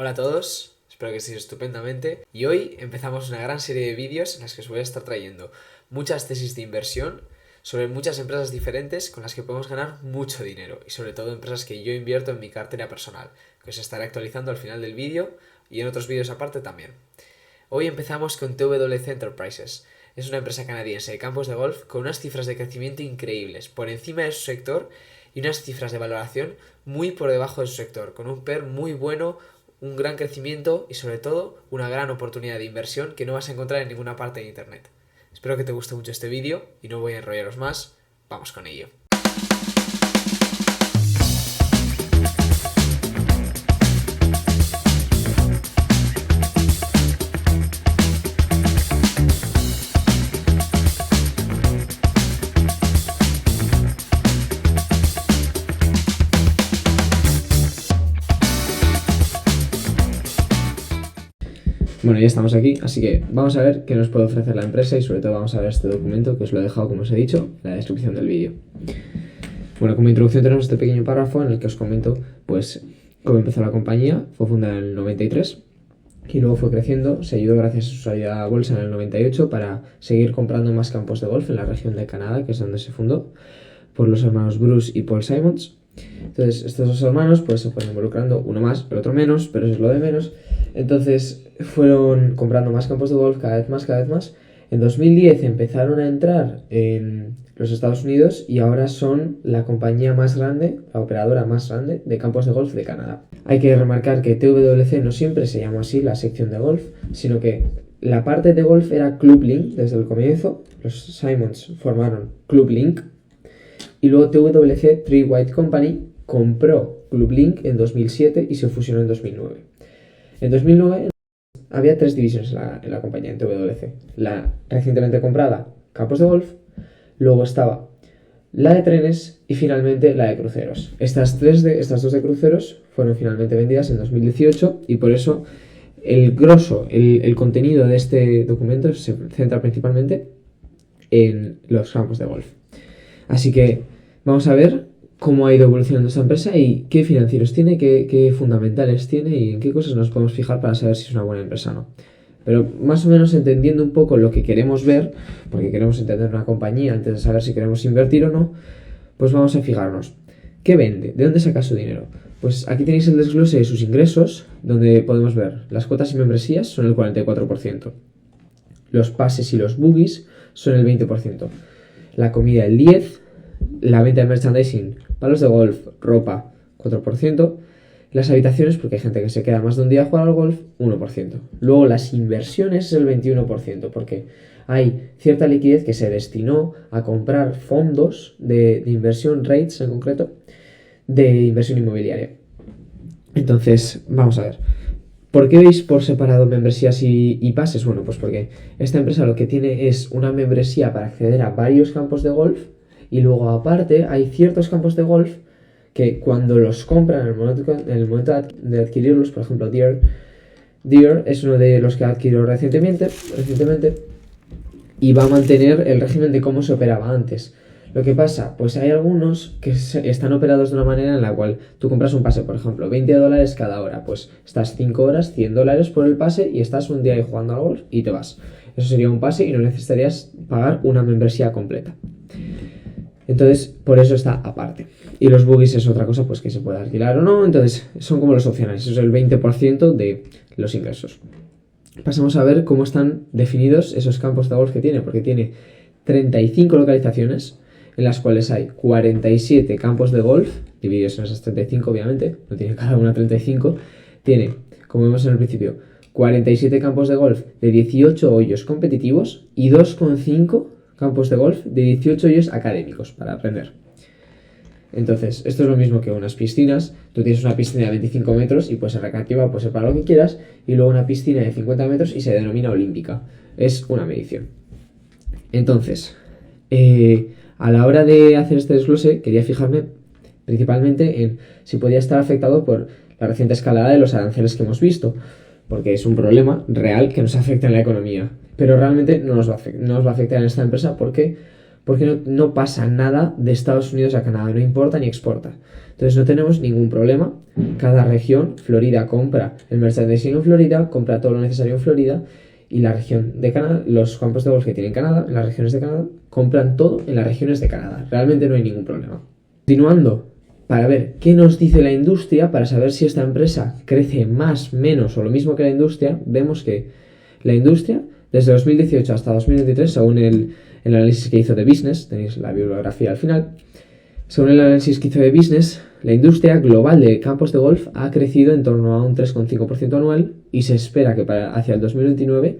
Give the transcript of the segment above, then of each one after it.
Hola a todos, espero que estéis estupendamente y hoy empezamos una gran serie de vídeos en las que os voy a estar trayendo muchas tesis de inversión sobre muchas empresas diferentes con las que podemos ganar mucho dinero y sobre todo empresas que yo invierto en mi cartera personal, que os estaré actualizando al final del vídeo y en otros vídeos aparte también. Hoy empezamos con TWC Enterprises. Es una empresa canadiense de campos de golf con unas cifras de crecimiento increíbles por encima de su sector y unas cifras de valoración muy por debajo de su sector, con un PER muy bueno, un gran crecimiento y sobre todo una gran oportunidad de inversión que no vas a encontrar en ninguna parte de internet. Espero que te guste mucho este vídeo y no voy a enrollaros más, vamos con ello. Bueno, ya estamos aquí, así que vamos a ver qué nos puede ofrecer la empresa y sobre todo vamos a ver este documento que os lo he dejado, como os he dicho, en la descripción del vídeo. Bueno, como introducción tenemos este pequeño párrafo en el que os comento pues cómo empezó la compañía. Fue fundada en el 93 y luego fue creciendo, se ayudó gracias a su salida a bolsa en el 98 para seguir comprando más campos de golf en la región de Canadá, que es donde se fundó, por los hermanos Bruce y Paul Simons. Entonces estos dos hermanos pues se fueron involucrando, uno más, el otro menos, pero eso es lo de menos. Entonces fueron comprando más campos de golf cada vez más. En 2010 empezaron a entrar en los Estados Unidos y ahora son la compañía más grande, la operadora más grande de campos de golf de Canadá. Hay que remarcar que TWC no siempre se llamó así, la sección de golf, sino que la parte de golf era Club Link desde el comienzo. Los Simons formaron Club Link y luego TWC Three White Company compró Club Link en 2007 y se fusionó en 2009. En 2009 había tres divisiones en la compañía, en TWC. La recientemente comprada, campos de golf, luego estaba la de trenes y finalmente la de cruceros. Estas dos de cruceros fueron finalmente vendidas en 2018 y por eso el grosso, el contenido de este documento se centra principalmente en los campos de golf. Así que vamos a ver cómo ha ido evolucionando esta empresa y qué financieros tiene, qué fundamentales tiene y en qué cosas nos podemos fijar para saber si es una buena empresa o no. Pero más o menos entendiendo un poco lo que queremos ver, porque queremos entender una compañía antes de saber si queremos invertir o no, pues vamos a fijarnos. ¿Qué vende? ¿De dónde saca su dinero? Pues aquí tenéis el desglose de sus ingresos, donde podemos ver las cuotas y membresías son el 44%, los pases y los boogies son el 20%, la comida el 10%, la venta de merchandising, palos de golf, ropa, 4%, las habitaciones, porque hay gente que se queda más de un día a jugar al golf, 1%. Luego las inversiones es el 21%, porque hay cierta liquidez que se destinó a comprar fondos de inversión, REITs en concreto, de inversión inmobiliaria. Entonces, vamos a ver. ¿Por qué veis por separado membresías y pases? Bueno, pues porque esta empresa lo que tiene es una membresía para acceder a varios campos de golf. Y luego aparte hay ciertos campos de golf que cuando los compran en el momento de adquirirlos, por ejemplo Deere es uno de los que adquirió recientemente y va a mantener el régimen de cómo se operaba antes. Lo que pasa, pues hay algunos que están operados de una manera en la cual tú compras un pase, por ejemplo, $20 cada hora, pues estás 5 horas, $100 por el pase y estás un día ahí jugando al golf y te vas. Eso sería un pase y no necesitarías pagar una membresía completa. Entonces, por eso está aparte. Y los boogies es otra cosa, pues que se puede alquilar o no. Entonces, son como los opcionales. Eso es el 20% de los ingresos. Pasamos a ver cómo están definidos esos campos de golf que tiene. Porque tiene 35 localizaciones, en las cuales hay 47 campos de golf, divididos en esas 35, obviamente. No tiene cada una 35. Tiene, como vemos en el principio, 47 campos de golf de 18 hoyos competitivos y 2,5 campos de golf de 18 hoyos académicos para aprender. Entonces, esto es lo mismo que unas piscinas. Tú tienes una piscina de 25 metros y puede ser recreativa, puede ser para lo que quieras, y luego una piscina de 50 metros y se denomina olímpica. Es una medición. Entonces, a la hora de hacer este desglose, quería fijarme principalmente en si podía estar afectado por la reciente escalada de los aranceles que hemos visto, porque es un problema real que nos afecta en la economía. Pero realmente no nos va a afectar en esta empresa. ¿Por qué? porque no pasa nada de Estados Unidos a Canadá, no importa ni exporta. Entonces no tenemos ningún problema. Cada región, Florida compra el merchandising en Florida, compra todo lo necesario en Florida, y la región de Canadá, los campos de golf que tienen Canadá, en las regiones de Canadá, compran todo en las regiones de Canadá. Realmente no hay ningún problema. Continuando, para ver qué nos dice la industria, para saber si esta empresa crece más, menos o lo mismo que la industria, vemos que la industria, desde 2018 hasta 2023, según el análisis que hizo de Business, tenéis la bibliografía al final, según el análisis que hizo de Business, la industria global de campos de golf ha crecido en torno a un 3,5% anual y se espera que hacia el 2029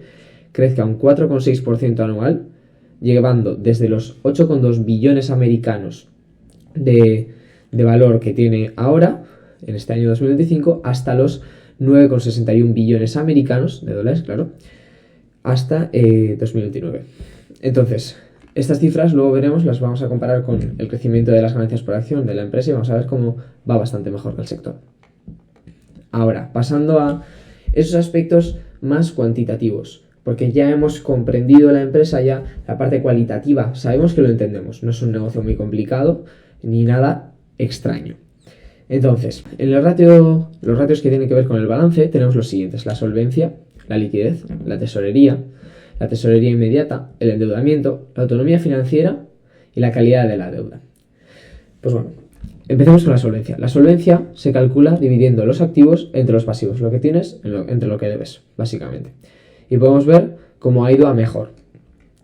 crezca un 4,6% anual, llevando desde los 8,2 billones americanos de valor que tiene ahora, en este año 2025, hasta los 9,61 billones americanos de dólares, claro, hasta 2029. Entonces, estas cifras luego veremos, las vamos a comparar con el crecimiento de las ganancias por acción de la empresa y vamos a ver cómo va bastante mejor que el sector. Ahora, pasando a esos aspectos más cuantitativos, porque ya hemos comprendido la empresa, ya la parte cualitativa, sabemos que lo entendemos, no es un negocio muy complicado ni nada extraño. Entonces, en los ratios que tienen que ver con el balance, tenemos los siguientes: la solvencia, la liquidez, la tesorería inmediata, el endeudamiento, la autonomía financiera y la calidad de la deuda. Pues bueno, empecemos con la solvencia. La solvencia se calcula dividiendo los activos entre los pasivos, lo que tienes entre lo que debes, básicamente. Y podemos ver cómo ha ido a mejor.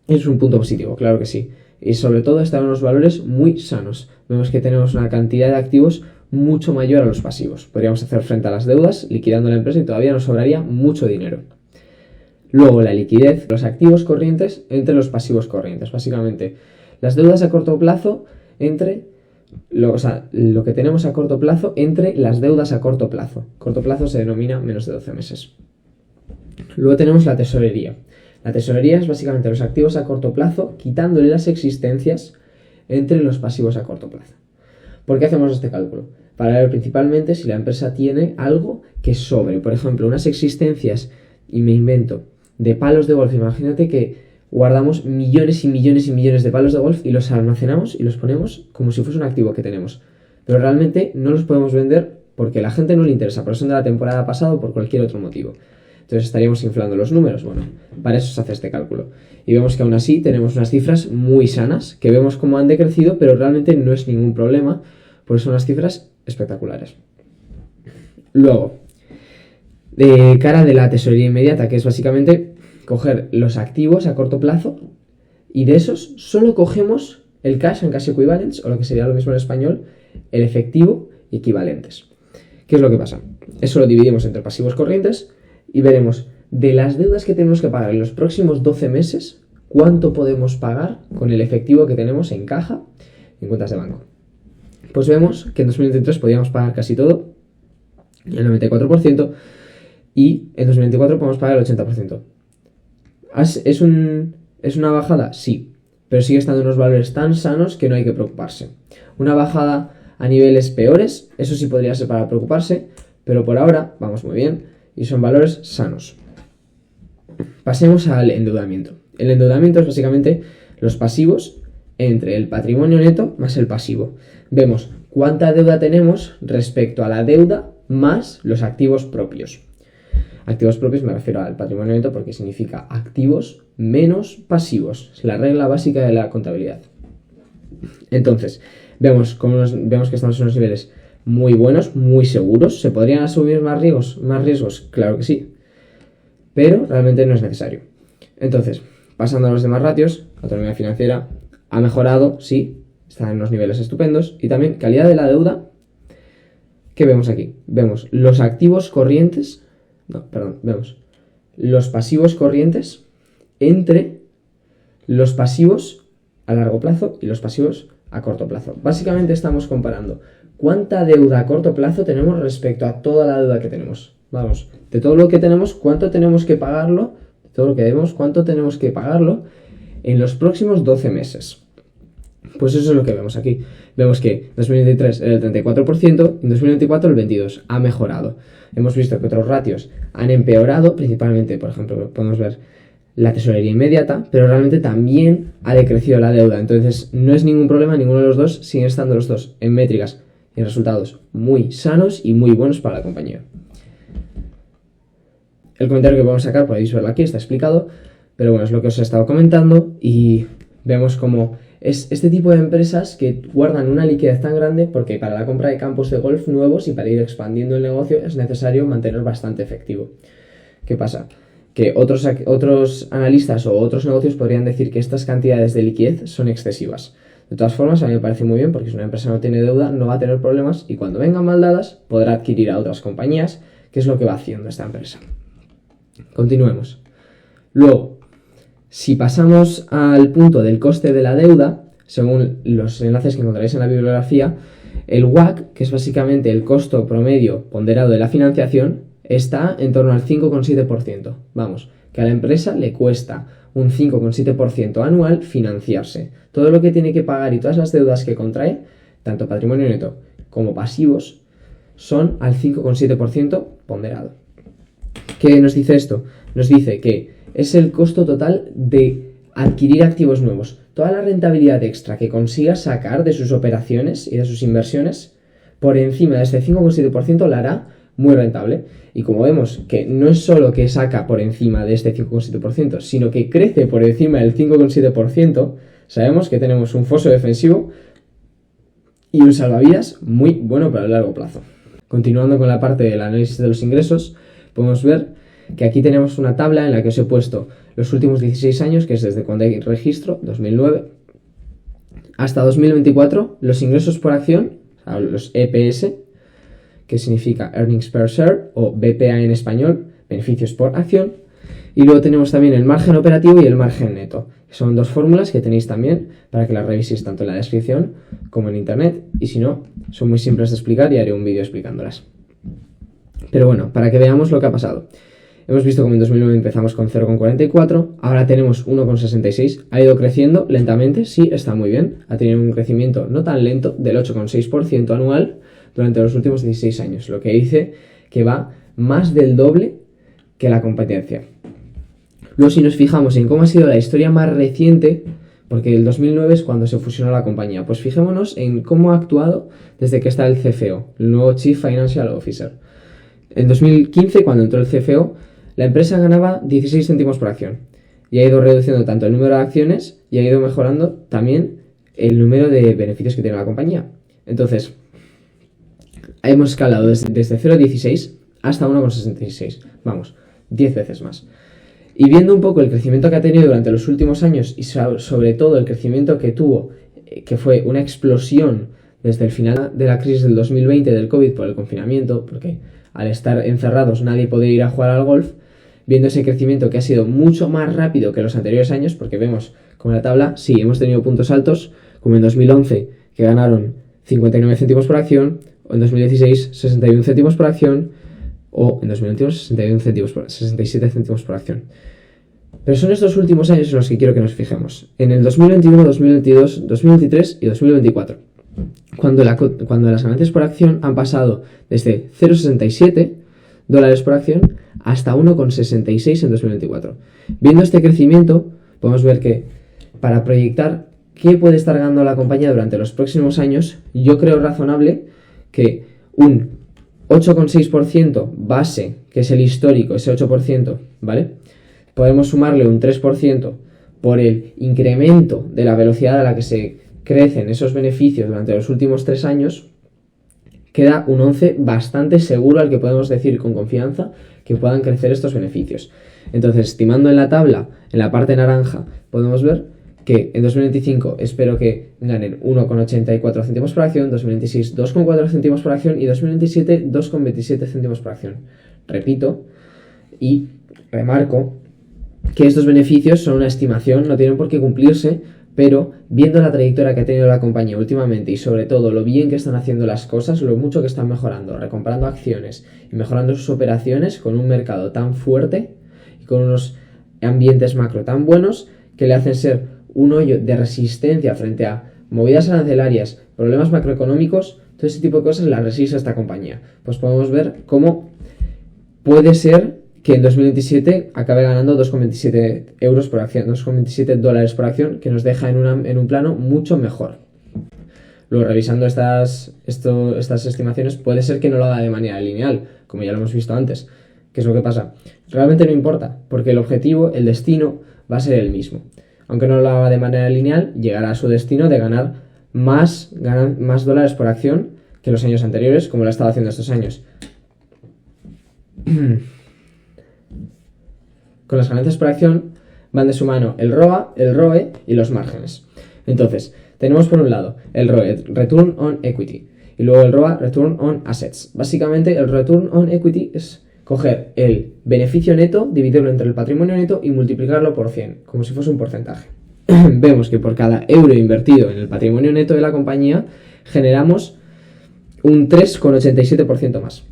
Es un punto positivo, claro que sí. Y sobre todo están unos valores muy sanos. Vemos que tenemos una cantidad de activos mucho mayor a los pasivos. Podríamos hacer frente a las deudas liquidando la empresa y todavía nos sobraría mucho dinero. Luego la liquidez, los activos corrientes entre los pasivos corrientes. Básicamente, las deudas a corto plazo lo que tenemos a corto plazo entre las deudas a corto plazo. Corto plazo se denomina menos de 12 meses. Luego tenemos la tesorería. La tesorería es básicamente los activos a corto plazo quitándole las existencias entre los pasivos a corto plazo. ¿Por qué hacemos este cálculo? Para ver principalmente si la empresa tiene algo que sobre. Por ejemplo, unas existencias, y me invento, de palos de golf. Imagínate que guardamos millones y millones y millones de palos de golf y los almacenamos y los ponemos como si fuese un activo que tenemos. Pero realmente no los podemos vender porque a la gente no le interesa, porque son de la temporada pasada o por cualquier otro motivo. Entonces estaríamos inflando los números. Bueno, para eso se hace este cálculo. Y vemos que aún así tenemos unas cifras muy sanas, que vemos cómo han decrecido, pero realmente no es ningún problema, porque son unas cifras espectaculares. Luego, de cara de la tesorería inmediata, que es básicamente coger los activos a corto plazo y de esos solo cogemos el cash and cash equivalents, o lo que sería lo mismo en español, el efectivo y equivalentes. ¿Qué es lo que pasa? Eso lo dividimos entre pasivos corrientes y veremos de las deudas que tenemos que pagar en los próximos 12 meses, cuánto podemos pagar con el efectivo que tenemos en caja en cuentas de banco. Pues vemos que en 2023 podíamos pagar casi todo, el 94%, y en 2024 podemos pagar el 80%. ¿Es una bajada? Sí, pero sigue estando en unos valores tan sanos que no hay que preocuparse. Una bajada a niveles peores, eso sí podría ser para preocuparse, pero por ahora vamos muy bien y son valores sanos. Pasemos al endeudamiento. El endeudamiento es básicamente los pasivos entre el patrimonio neto más el pasivo. Vemos cuánta deuda tenemos respecto a la deuda más los activos propios. Activos propios me refiero al patrimonio neto porque significa activos menos pasivos. Es la regla básica de la contabilidad. Entonces, vemos que estamos en unos niveles muy buenos, muy seguros. ¿Se podrían asumir más riesgos? Claro que sí. Pero realmente no es necesario. Entonces, pasando a los demás ratios, autonomía financiera ha mejorado, sí, está en unos niveles estupendos. Y también calidad de la deuda. ¿Qué vemos aquí? Vemos los activos corrientes. Vemos los pasivos corrientes entre los pasivos a largo plazo y los pasivos a corto plazo. Básicamente estamos comparando cuánta deuda a corto plazo tenemos respecto a toda la deuda que tenemos. Vamos, de todo lo que tenemos, cuánto tenemos que pagarlo, de todo lo que debemos, cuánto tenemos que pagarlo en los próximos 12 meses. Pues eso es lo que vemos aquí. Vemos que en 2023 era el 34%, en 2024 el 22%. Ha mejorado. Hemos visto que otros ratios han empeorado, principalmente, por ejemplo, podemos ver la tesorería inmediata, pero realmente también ha decrecido la deuda. Entonces no es ningún problema, ninguno de los dos, siguen estando los dos en métricas y en resultados muy sanos y muy buenos para la compañía. El comentario que podemos sacar, podéis verlo aquí, está explicado, pero bueno, es lo que os he estado comentando y vemos cómo es este tipo de empresas que guardan una liquidez tan grande porque para la compra de campos de golf nuevos y para ir expandiendo el negocio es necesario mantener bastante efectivo. ¿Qué pasa? Que otros analistas o otros negocios podrían decir que estas cantidades de liquidez son excesivas. De todas formas, a mí me parece muy bien porque si una empresa no tiene deuda no va a tener problemas y cuando vengan mal dadas podrá adquirir a otras compañías, que es lo que va haciendo esta empresa. Continuemos. Luego, si pasamos al punto del coste de la deuda, según los enlaces que encontraréis en la bibliografía, el WACC, que es básicamente el costo promedio ponderado de la financiación, está en torno al 5,7%. Vamos, que a la empresa le cuesta un 5,7% anual financiarse. Todo lo que tiene que pagar y todas las deudas que contrae, tanto patrimonio neto como pasivos, son al 5,7% ponderado. ¿Qué nos dice esto? Nos dice que es el costo total de adquirir activos nuevos. Toda la rentabilidad extra que consiga sacar de sus operaciones y de sus inversiones, por encima de este 5,7% la hará muy rentable. Y como vemos que no es solo que saca por encima de este 5,7%, sino que crece por encima del 5,7%, sabemos que tenemos un foso defensivo y un salvavidas muy bueno para el largo plazo. Continuando con la parte del análisis de los ingresos, podemos ver que aquí tenemos una tabla en la que os he puesto los últimos 16 años, que es desde cuando hay registro, 2009, hasta 2024, los ingresos por acción, los EPS, que significa Earnings Per Share, o BPA en español, beneficios por acción, y luego tenemos también el margen operativo y el margen neto, que son dos fórmulas que tenéis también para que las reviséis tanto en la descripción como en internet, y si no, son muy simples de explicar y haré un vídeo explicándolas. Pero bueno, para que veamos lo que ha pasado. Hemos visto como en 2009 empezamos con 0,44, ahora tenemos 1,66, ha ido creciendo lentamente, sí, está muy bien, ha tenido un crecimiento no tan lento del 8,6% anual durante los últimos 16 años, lo que dice que va más del doble que la competencia. Luego si nos fijamos en cómo ha sido la historia más reciente, porque el 2009 es cuando se fusionó la compañía, pues fijémonos en cómo ha actuado desde que está el CFO, el nuevo Chief Financial Officer. En 2015, cuando entró el CFO, la empresa ganaba 16 céntimos por acción y ha ido reduciendo tanto el número de acciones y ha ido mejorando también el número de beneficios que tiene la compañía. Entonces, hemos escalado desde 0,16 hasta 1,66, vamos, 10 veces más. Y viendo un poco el crecimiento que ha tenido durante los últimos años y sobre todo el crecimiento que tuvo, que fue una explosión desde el final de la crisis del 2020 del COVID por el confinamiento, porque al estar encerrados nadie podía ir a jugar al golf, viendo ese crecimiento que ha sido mucho más rápido que los anteriores años, porque vemos como en la tabla, sí, hemos tenido puntos altos, como en 2011, que ganaron 59 céntimos por acción, o en 2016, 61 céntimos por acción, o en 2022, 67 céntimos por acción. Pero son estos últimos años en los que quiero que nos fijemos. En el 2021, 2022, 2023 y 2024. Cuando las ganancias por acción han pasado desde 0,67 dólares por acción hasta 1,66 en 2024. Viendo este crecimiento, podemos ver que para proyectar qué puede estar ganando la compañía durante los próximos años, yo creo razonable que un 8,6% base, que es el histórico, ese 8%, ¿vale? Podemos sumarle un 3% por el incremento de la velocidad a la que se crecen esos beneficios durante los últimos 3 años, queda un 11 bastante seguro al que podemos decir con confianza que puedan crecer estos beneficios. Entonces, estimando en la tabla, en la parte naranja, podemos ver que en 2025 espero que ganen 1,84 céntimos por acción, 2026 2,4 céntimos por acción y 2027 2,27 céntimos por acción. Repito y remarco que estos beneficios son una estimación, no tienen por qué cumplirse, pero viendo la trayectoria que ha tenido la compañía últimamente y sobre todo lo bien que están haciendo las cosas, lo mucho que están mejorando, recomprando acciones y mejorando sus operaciones con un mercado tan fuerte y con unos ambientes macro tan buenos que le hacen ser un hoyo de resistencia frente a movidas arancelarias, problemas macroeconómicos, todo ese tipo de cosas las resiste esta compañía. Pues podemos ver cómo puede ser que en 2027 acabe ganando 2,27 euros por acción, 2,27 dólares por acción, que nos deja en un plano mucho mejor. Luego, revisando estas estimaciones, puede ser que no lo haga de manera lineal, como ya lo hemos visto antes. ¿Qué es lo que pasa? Realmente no importa, porque el objetivo, el destino, va a ser el mismo. Aunque no lo haga de manera lineal, llegará a su destino de ganar más dólares por acción que los años anteriores, como lo ha estado haciendo estos años. Con las ganancias por acción van de su mano el ROA, el ROE y los márgenes. Entonces, tenemos por un lado el ROE, Return on Equity, y luego el ROA, Return on Assets. Básicamente, el Return on Equity es coger el beneficio neto, dividirlo entre el patrimonio neto y multiplicarlo por 100, como si fuese un porcentaje. Vemos que por cada euro invertido en el patrimonio neto de la compañía, generamos un 3,87% más.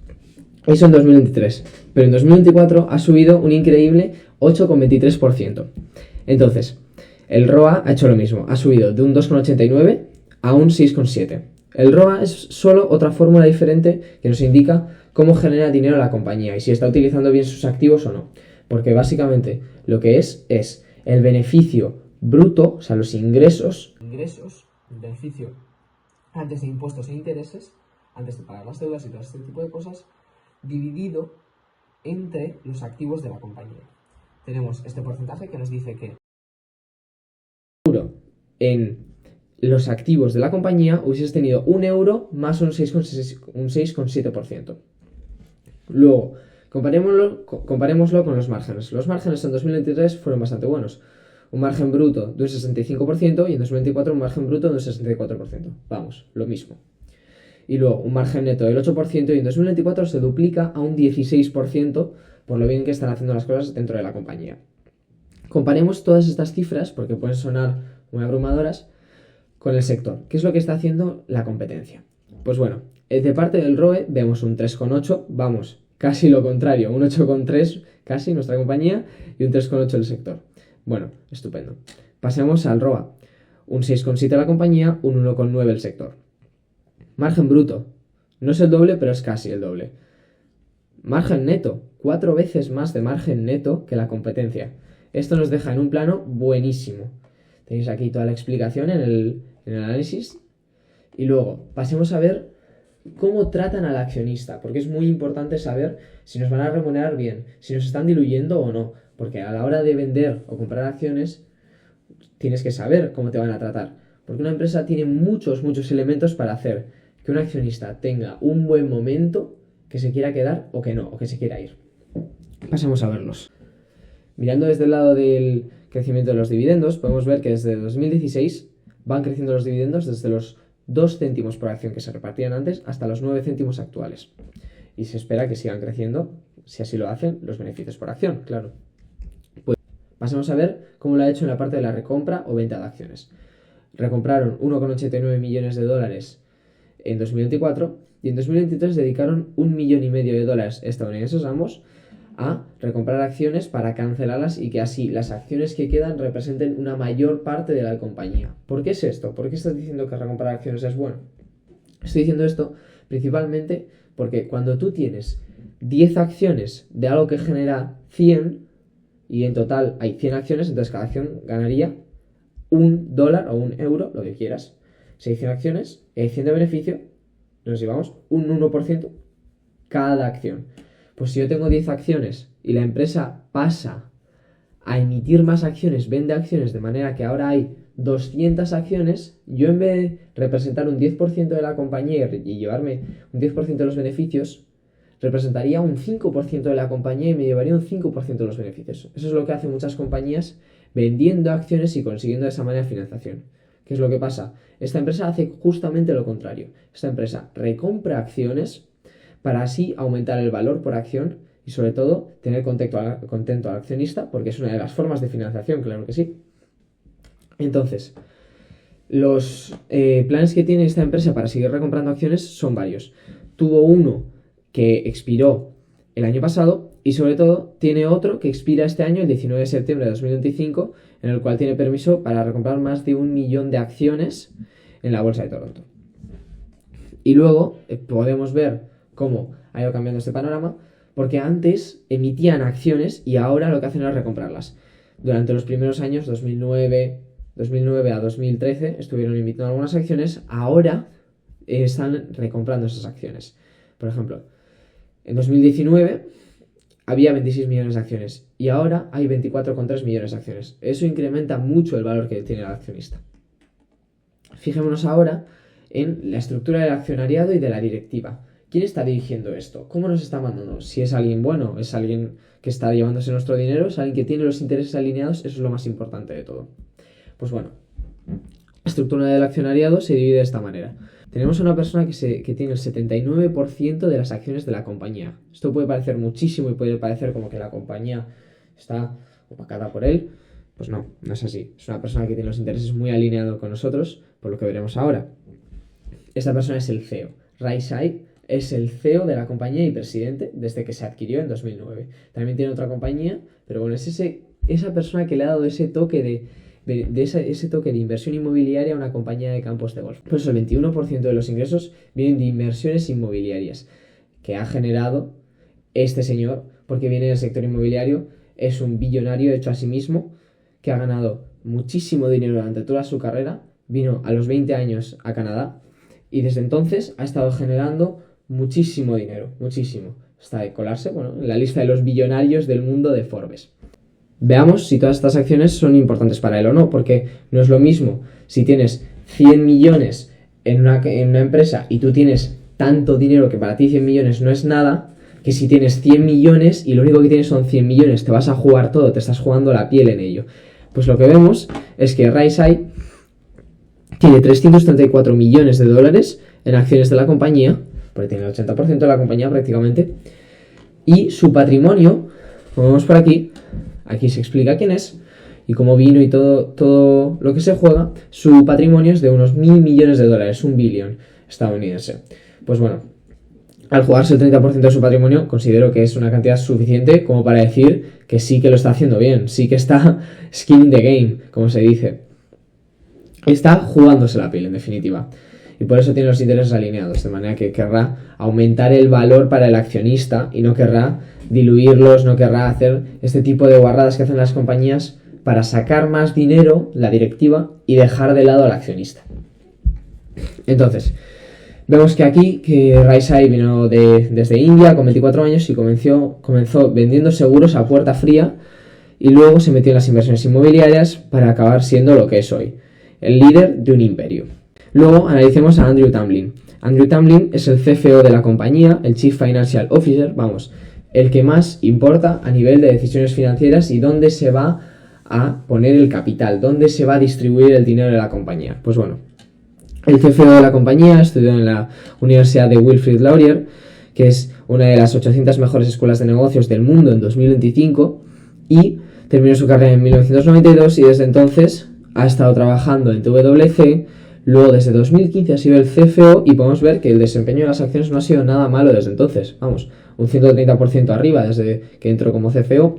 Eso en 2023. Pero en 2024 ha subido un increíble 8,23%. Entonces, el ROA ha hecho lo mismo. Ha subido de un 2,89 a un 6,7. El ROA es solo otra fórmula diferente que nos indica cómo genera dinero la compañía y si está utilizando bien sus activos o no. Porque básicamente lo que es el beneficio bruto, o sea, los ingresos, el beneficio antes de impuestos e intereses, antes de pagar las deudas y todo este tipo de cosas, dividido entre los activos de la compañía. Tenemos este porcentaje que nos dice que en los activos de la compañía hubieses tenido 1 euro más un 6,7%. Luego, comparémoslo con los márgenes. Los márgenes en 2023 fueron bastante buenos. Un margen bruto de un 65% y en 2024 un margen bruto de un 64%. Vamos, lo mismo. Y luego un margen neto del 8% y en 2024 se duplica a un 16% por lo bien que están haciendo las cosas dentro de la compañía. Comparemos todas estas cifras, porque pueden sonar muy abrumadoras, con el sector. ¿Qué es lo que está haciendo la competencia? Pues bueno, de parte del ROE vemos un 3,8, vamos, casi lo contrario, un 8,3 casi nuestra compañía y un 3,8 el sector. Bueno, estupendo. Pasemos al ROA, un 6,7 la compañía, un 1,9 el sector. Margen bruto, no es el doble, pero es casi el doble. Margen neto, 4 veces más de margen neto que la competencia. Esto nos deja en un plano buenísimo. Tenéis aquí toda la explicación en el análisis. Y luego, pasemos a ver cómo tratan al accionista, porque es muy importante saber si nos van a remunerar bien, si nos están diluyendo o no, porque a la hora de vender o comprar acciones, tienes que saber cómo te van a tratar, porque una empresa tiene muchos elementos para hacer que un accionista tenga un buen momento, que se quiera quedar o que no, o que se quiera ir. Pasemos a verlos. Mirando desde el lado del crecimiento de los dividendos, podemos ver que desde 2016 van creciendo los dividendos desde los 2 céntimos por acción que se repartían antes hasta los 9 céntimos actuales. Y se espera que sigan creciendo, si así lo hacen, los beneficios por acción, claro. Pues pasemos a ver cómo lo ha hecho en la parte de la recompra o venta de acciones. Recompraron 1,89 millones de dólares en 2024 y en 2023 dedicaron 1,5 millones de dólares estadounidenses ambos a recomprar acciones para cancelarlas y que así las acciones que quedan representen una mayor parte de la compañía. ¿Por qué es esto? ¿Por qué estás diciendo que recomprar acciones es bueno? Estoy diciendo esto principalmente porque cuando tú tienes 10 acciones de algo que genera 100 y en total hay 100 acciones, entonces cada acción ganaría $1 o €1, lo que quieras. Si hay 100 acciones y hay 100 de beneficio, nos llevamos un 1% cada acción. Pues si yo tengo 10 acciones y la empresa pasa a emitir más acciones, vende acciones de manera que ahora hay 200 acciones, yo en vez de representar un 10% de la compañía y llevarme un 10% de los beneficios, representaría un 5% de la compañía y me llevaría un 5% de los beneficios. Eso es lo que hacen muchas compañías vendiendo acciones y consiguiendo de esa manera financiación. ¿Qué es lo que pasa? Esta empresa hace justamente lo contrario. Esta empresa recompra acciones para así aumentar el valor por acción y sobre todo tener contento al accionista, porque es una de las formas de financiación, claro que sí. Entonces, los planes que tiene esta empresa para seguir recomprando acciones son varios. Tuvo uno que expiró el año pasado y sobre todo tiene otro que expira este año, el 19 de septiembre de 2025, en el cual tiene permiso para recomprar más de 1 millón de acciones en la bolsa de Toronto. Y luego podemos ver cómo ha ido cambiando este panorama, porque antes emitían acciones y ahora lo que hacen es recomprarlas. Durante los primeros años, 2009 a 2013, estuvieron emitiendo algunas acciones, ahora están recomprando esas acciones. Por ejemplo, en 2019 había 26 millones de acciones y ahora hay 24,3 millones de acciones. Eso incrementa mucho el valor que tiene el accionista. Fijémonos ahora en la estructura del accionariado y de la directiva. ¿Quién está dirigiendo esto? ¿Cómo nos está mandando? Si es alguien bueno, es alguien que está llevándose nuestro dinero, es alguien que tiene los intereses alineados, eso es lo más importante de todo. Pues bueno, la estructura del accionariado se divide de esta manera. Tenemos una persona que tiene el 79% de las acciones de la compañía. Esto puede parecer muchísimo y puede parecer como que la compañía está opacada por él. Pues no, no es así. Es una persona que tiene los intereses muy alineados con nosotros, por lo que veremos ahora. Esta persona es el CEO. Rai Sai es el CEO de la compañía y presidente desde que se adquirió en 2009. También tiene otra compañía, pero bueno, es esa persona que le ha dado ese toque ese toque de inversión inmobiliaria a una compañía de campos de golf. Por eso el 21% de los ingresos vienen de inversiones inmobiliarias que ha generado este señor, porque viene del sector inmobiliario, es un billonario hecho a sí mismo, que ha ganado muchísimo dinero durante toda su carrera, vino a los 20 años a Canadá y desde entonces ha estado generando muchísimo dinero, muchísimo, hasta de colarse, en la lista de los billonarios del mundo de Forbes. Veamos si todas estas acciones son importantes para él o no, porque no es lo mismo si tienes 100 millones en una empresa y tú tienes tanto dinero que para ti 100 millones no es nada, que si tienes 100 millones y lo único que tienes son 100 millones, te vas a jugar todo, te estás jugando la piel en ello. Pues lo que vemos es que Rai Sai tiene 334 millones de dólares en acciones de la compañía, porque tiene el 80% de la compañía prácticamente, y su patrimonio, como vemos por aquí se explica quién es y cómo vino y todo lo que se juega. Su patrimonio es de unos 1.000 millones de dólares, un billón estadounidense. Pues bueno, al jugarse el 30% de su patrimonio, considero que es una cantidad suficiente como para decir que sí que lo está haciendo bien, sí que está skin in the game, como se dice. Está jugándose la piel, en definitiva. Y por eso tiene los intereses alineados, de manera que querrá aumentar el valor para el accionista y no querrá diluirlos, no querrá hacer este tipo de guarradas que hacen las compañías para sacar más dinero, la directiva, y dejar de lado al accionista. Entonces, vemos que aquí que Rai Sai vino desde India con 24 años y comenzó vendiendo seguros a puerta fría y luego se metió en las inversiones inmobiliarias para acabar siendo lo que es hoy, el líder de un imperio. Luego analicemos a Andrew Tamlin. Andrew Tamlin es el CFO de la compañía, el Chief Financial Officer, el que más importa a nivel de decisiones financieras y dónde se va a poner el capital, dónde se va a distribuir el dinero de la compañía. Pues bueno, el CFO de la compañía estudió en la Universidad de Wilfrid Laurier, que es una de las 800 mejores escuelas de negocios del mundo en 2025, y terminó su carrera en 1992 y desde entonces ha estado trabajando en PwC. Luego desde 2015 ha sido el CFO y podemos ver que el desempeño de las acciones no ha sido nada malo desde entonces. Un 130% arriba desde que entró como CFO.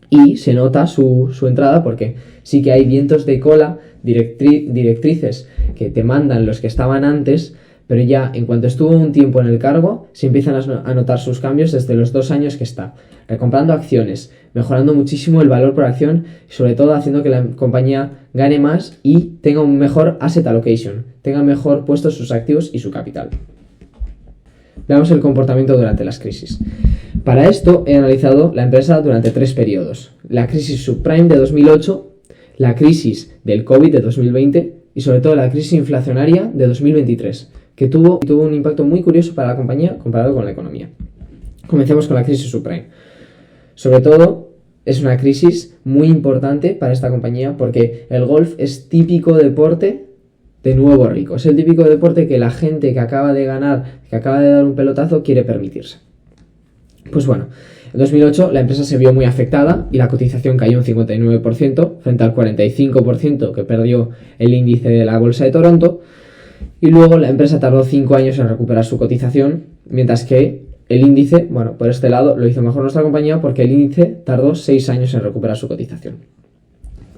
Y se nota su entrada porque sí que hay vientos de cola, directrices que te mandan los que estaban antes, pero ya en cuanto estuvo un tiempo en el cargo, se empiezan a notar sus cambios desde los 2 años que está. Recomprando acciones, mejorando muchísimo el valor por acción y sobre todo haciendo que la compañía gane más y tenga un mejor asset allocation, tenga mejor puestos sus activos y su capital. Veamos el comportamiento durante las crisis. Para esto he analizado la empresa durante 3 periodos. La crisis subprime de 2008, la crisis del COVID de 2020 y sobre todo la crisis inflacionaria de 2023, que tuvo un impacto muy curioso para la compañía comparado con la economía. Comencemos con la crisis subprime. Sobre todo, es una crisis muy importante para esta compañía porque el golf es típico deporte de nuevo rico. Es el típico deporte que la gente que acaba de ganar, que acaba de dar un pelotazo, quiere permitirse. Pues bueno, en 2008 la empresa se vio muy afectada y la cotización cayó un 59% frente al 45% que perdió el índice de la bolsa de Toronto. Y luego la empresa tardó 5 años en recuperar su cotización, mientras que el índice, por este lado lo hizo mejor nuestra compañía porque el índice tardó 6 años en recuperar su cotización.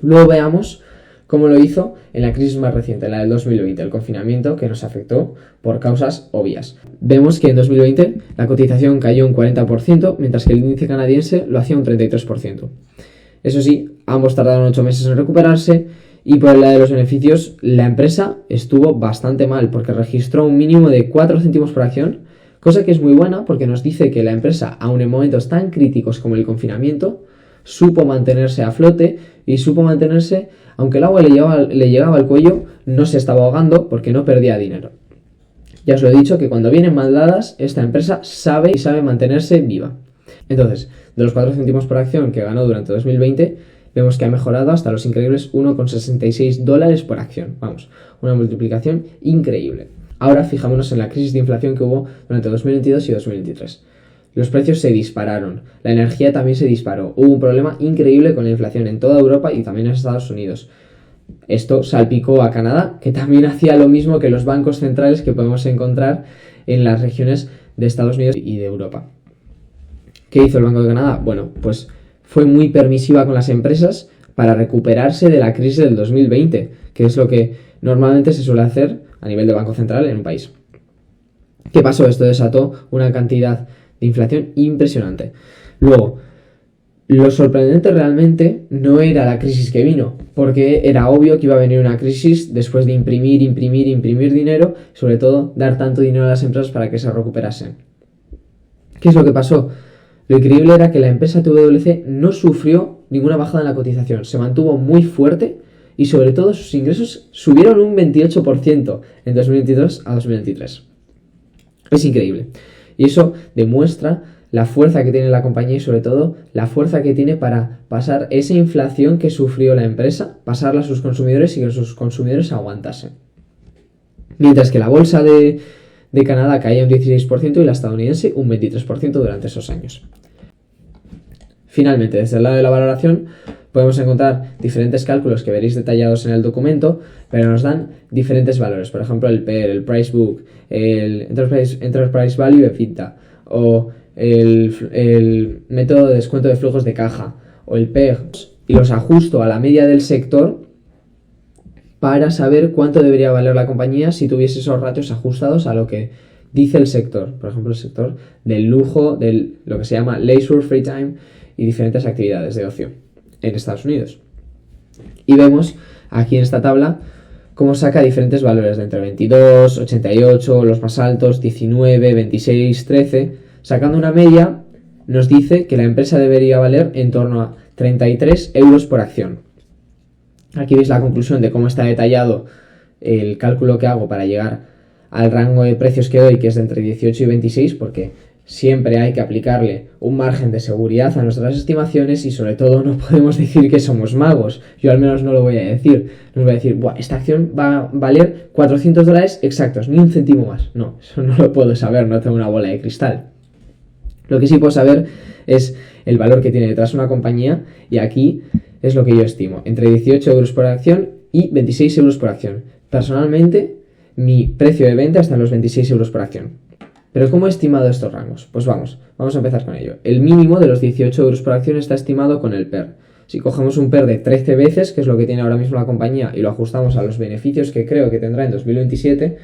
Luego veamos como lo hizo en la crisis más reciente, la del 2020, el confinamiento que nos afectó por causas obvias. Vemos que en 2020 la cotización cayó un 40%, mientras que el índice canadiense lo hacía un 33%. Eso sí, ambos tardaron 8 meses en recuperarse y por el lado de los beneficios, la empresa estuvo bastante mal porque registró un mínimo de 4 céntimos por acción, cosa que es muy buena porque nos dice que la empresa, aun en momentos tan críticos como el confinamiento, supo mantenerse a flote y supo mantenerse, aunque el agua le llegaba al cuello, no se estaba ahogando porque no perdía dinero. Ya os lo he dicho que cuando vienen mal dadas, esta empresa sabe mantenerse viva. Entonces, de los 4 céntimos por acción que ganó durante 2020, vemos que ha mejorado hasta los increíbles $1,66 por acción. Vamos, una multiplicación increíble. Ahora fijámonos en la crisis de inflación que hubo durante 2022 y 2023. Los precios se dispararon, la energía también se disparó, hubo un problema increíble con la inflación en toda Europa y también en Estados Unidos. Esto salpicó a Canadá, que también hacía lo mismo que los bancos centrales que podemos encontrar en las regiones de Estados Unidos y de Europa. ¿Qué hizo el Banco de Canadá? Bueno, pues fue muy permisiva con las empresas para recuperarse de la crisis del 2020, que es lo que normalmente se suele hacer a nivel de Banco Central en un país. ¿Qué pasó? Esto desató una cantidad de inflación impresionante. Luego, lo sorprendente realmente no era la crisis que vino, porque era obvio que iba a venir una crisis después de imprimir dinero, sobre todo dar tanto dinero a las empresas para que se recuperasen. ¿Qué es lo que pasó? Lo increíble era que la empresa TWC no sufrió ninguna bajada en la cotización, se mantuvo muy fuerte y sobre todo sus ingresos subieron un 28% en 2022 a 2023. Es increíble. Y eso demuestra la fuerza que tiene la compañía y sobre todo la fuerza que tiene para pasar esa inflación que sufrió la empresa, pasarla a sus consumidores y que sus consumidores aguantasen. Mientras que la bolsa de Canadá caía un 16% y la estadounidense un 23% durante esos años. Finalmente, desde el lado de la valoración, podemos encontrar diferentes cálculos que veréis detallados en el documento, pero nos dan diferentes valores. Por ejemplo, el PER, el Price Book, el Enterprise Value EBITDA, o el método de descuento de flujos de caja, o el PEG, y los ajusto a la media del sector para saber cuánto debería valer la compañía si tuviese esos ratios ajustados a lo que dice el sector. Por ejemplo, el sector del lujo, de lo que se llama leisure, free time y diferentes actividades de ocio en Estados Unidos. Y vemos aquí en esta tabla cómo saca diferentes valores de entre 22, 88, los más altos, 19, 26, 13. Sacando una media, nos dice que la empresa debería valer en torno a 33 euros por acción. Aquí veis la conclusión de cómo está detallado el cálculo que hago para llegar al rango de precios que doy, que es de entre 18 y 26, porque siempre hay que aplicarle un margen de seguridad a nuestras estimaciones y sobre todo no podemos decir que somos magos. Yo al menos no lo voy a decir. No os voy a decir, esta acción va a valer $400 exactos, ni un céntimo más. No, eso no lo puedo saber, no tengo una bola de cristal. Lo que sí puedo saber es el valor que tiene detrás una compañía y aquí es lo que yo estimo, entre 18 euros por acción y 26 euros por acción. Personalmente, mi precio de venta está en los 26 euros por acción. ¿Pero cómo he estimado estos rangos? Pues vamos a empezar con ello. El mínimo de los 18 euros por acción está estimado con el PER. Si cogemos un PER de 13 veces, que es lo que tiene ahora mismo la compañía, y lo ajustamos a los beneficios que creo que tendrá en 2027,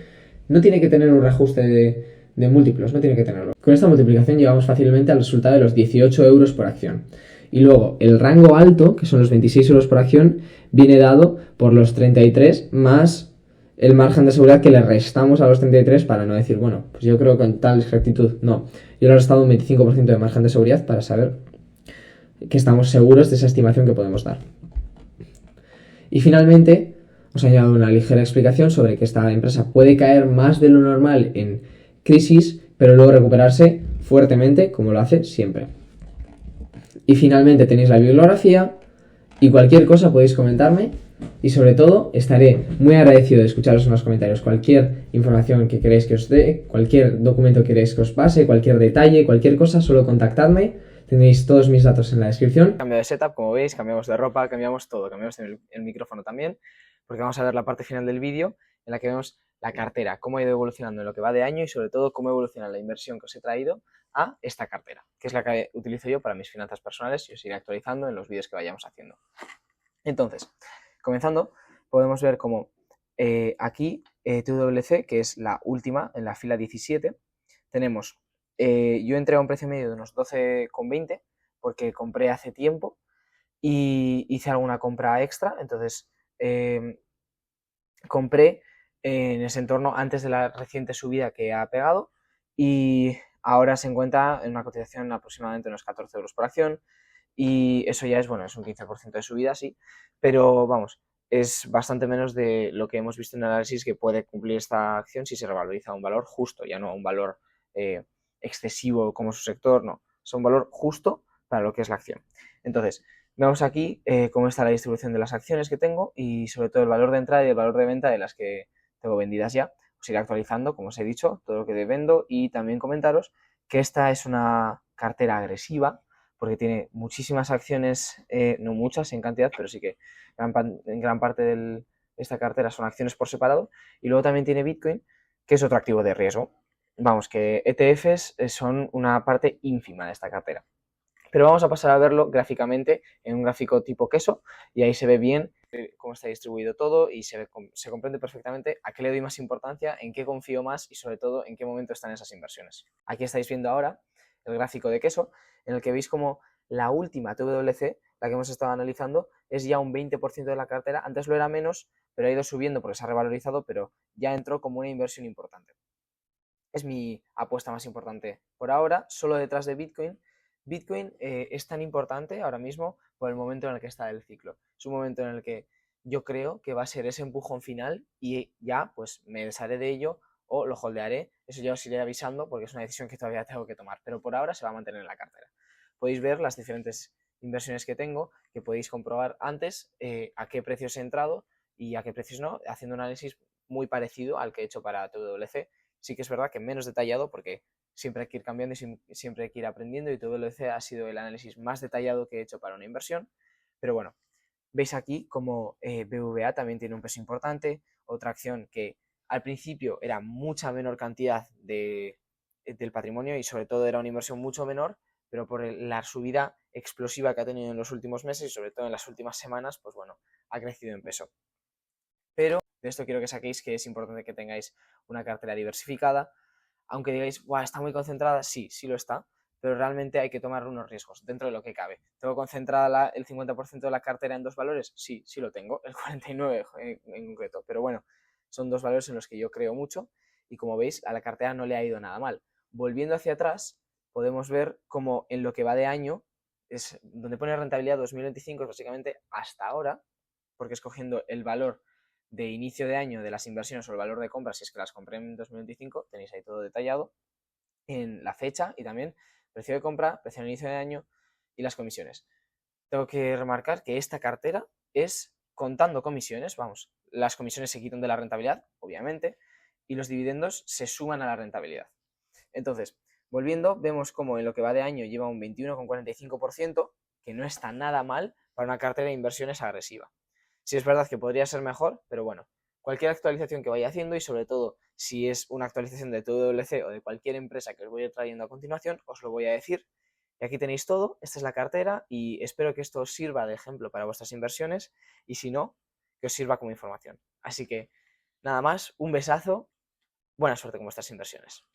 no tiene que tener un reajuste de múltiplos, no tiene que tenerlo. Con esta multiplicación llegamos fácilmente al resultado de los 18 euros por acción. Y luego el rango alto, que son los 26 euros por acción, viene dado por los 33 más el margen de seguridad que le restamos a los 33 para no decir, bueno, pues yo creo que con tal exactitud, no. Yo le he restado un 25% de margen de seguridad para saber que estamos seguros de esa estimación que podemos dar. Y finalmente, os he añadido una ligera explicación sobre que esta empresa puede caer más de lo normal en crisis, pero luego recuperarse fuertemente, como lo hace siempre. Y finalmente tenéis la bibliografía y cualquier cosa podéis comentarme y sobre todo estaré muy agradecido de escucharos en los comentarios. Cualquier información que queréis que os dé, cualquier documento que queréis que os pase, cualquier detalle, cualquier cosa, solo contactadme. Tenéis todos mis datos en la descripción. Cambio de setup, como veis, cambiamos de ropa, cambiamos todo, cambiamos el micrófono también, porque vamos a ver la parte final del vídeo en la que vemos la cartera, cómo ha ido evolucionando en lo que va de año y sobre todo cómo evoluciona la inversión que os he traído a esta cartera, que es la que utilizo yo para mis finanzas personales y os iré actualizando en los vídeos que vayamos haciendo. Entonces, comenzando, podemos ver como aquí TWC, que es la última, en la fila 17, tenemos, yo entré a un precio medio de unos 12,20 porque compré hace tiempo y hice alguna compra extra, entonces compré en ese entorno antes de la reciente subida que ha pegado y ahora se encuentra en una cotización aproximadamente unos 14 euros por acción y eso ya es, bueno, es un 15% de subida, sí, pero vamos, es bastante menos de lo que hemos visto en el análisis que puede cumplir esta acción si se revaloriza a un valor justo, ya no a un valor excesivo como su sector, no, es un valor justo para lo que es la acción. Entonces, vemos aquí cómo está la distribución de las acciones que tengo y sobre todo el valor de entrada y el valor de venta de las que tengo vendidas ya. Os iré actualizando, como os he dicho, todo lo que vendo y también comentaros que esta es una cartera agresiva porque tiene muchísimas acciones, no muchas en cantidad, pero sí que en gran parte de esta cartera son acciones por separado y luego también tiene Bitcoin, que es otro activo de riesgo. Vamos, que ETFs son una parte ínfima de esta cartera. Pero vamos a pasar a verlo gráficamente en un gráfico tipo queso y ahí se ve bien cómo está distribuido todo y se comprende perfectamente a qué le doy más importancia, en qué confío más y sobre todo en qué momento están esas inversiones. Aquí estáis viendo ahora el gráfico de queso en el que veis como la última TWC, la que hemos estado analizando, es ya un 20% de la cartera. Antes lo era menos, pero ha ido subiendo porque se ha revalorizado, pero ya entró como una inversión importante. Es mi apuesta más importante por ahora, solo detrás de Bitcoin. Bitcoin es tan importante ahora mismo por el momento en el que está el ciclo. Es un momento en el que yo creo que va a ser ese empujón final y ya pues me desharé de ello o lo holdearé. Eso ya os iré avisando porque es una decisión que todavía tengo que tomar, pero por ahora se va a mantener en la cartera. Podéis ver las diferentes inversiones que tengo, que podéis comprobar antes a qué precios he entrado y a qué precios no, haciendo un análisis muy parecido al que he hecho para TWC. Sí que es verdad que menos detallado porque siempre hay que ir cambiando y siempre hay que ir aprendiendo y TWC ha sido el análisis más detallado que he hecho para una inversión. Pero bueno, veis aquí como BVA también tiene un peso importante, otra acción que al principio era mucha menor cantidad del patrimonio y sobre todo era una inversión mucho menor, pero por la subida explosiva que ha tenido en los últimos meses y sobre todo en las últimas semanas, pues bueno, ha crecido en peso. Pero de esto quiero que saquéis que es importante que tengáis una cartera diversificada, aunque digáis, está muy concentrada, sí, sí lo está, pero realmente hay que tomar unos riesgos dentro de lo que cabe. ¿Tengo concentrada el 50% de la cartera en dos valores? Sí, sí lo tengo, el 49% en concreto, pero bueno, son dos valores en los que yo creo mucho y como veis a la cartera no le ha ido nada mal. Volviendo hacia atrás, podemos ver cómo en lo que va de año, es donde pone rentabilidad 2025 es básicamente hasta ahora, porque escogiendo el valor de inicio de año de las inversiones o el valor de compra, si es que las compré en 2025, tenéis ahí todo detallado en la fecha y también precio de compra, precio de inicio de año y las comisiones. Tengo que remarcar que esta cartera es contando comisiones, vamos, las comisiones se quitan de la rentabilidad, obviamente, y los dividendos se suman a la rentabilidad. Entonces, volviendo, vemos como en lo que va de año lleva un 21,45%, que no está nada mal para una cartera de inversiones agresiva. Sí es verdad que podría ser mejor, pero bueno, cualquier actualización que vaya haciendo y sobre todo si es una actualización de TWC o de cualquier empresa que os voy a ir trayendo a continuación, os lo voy a decir. Y aquí tenéis todo, esta es la cartera y espero que esto os sirva de ejemplo para vuestras inversiones y si no, que os sirva como información. Así que nada más, un besazo, buena suerte con vuestras inversiones.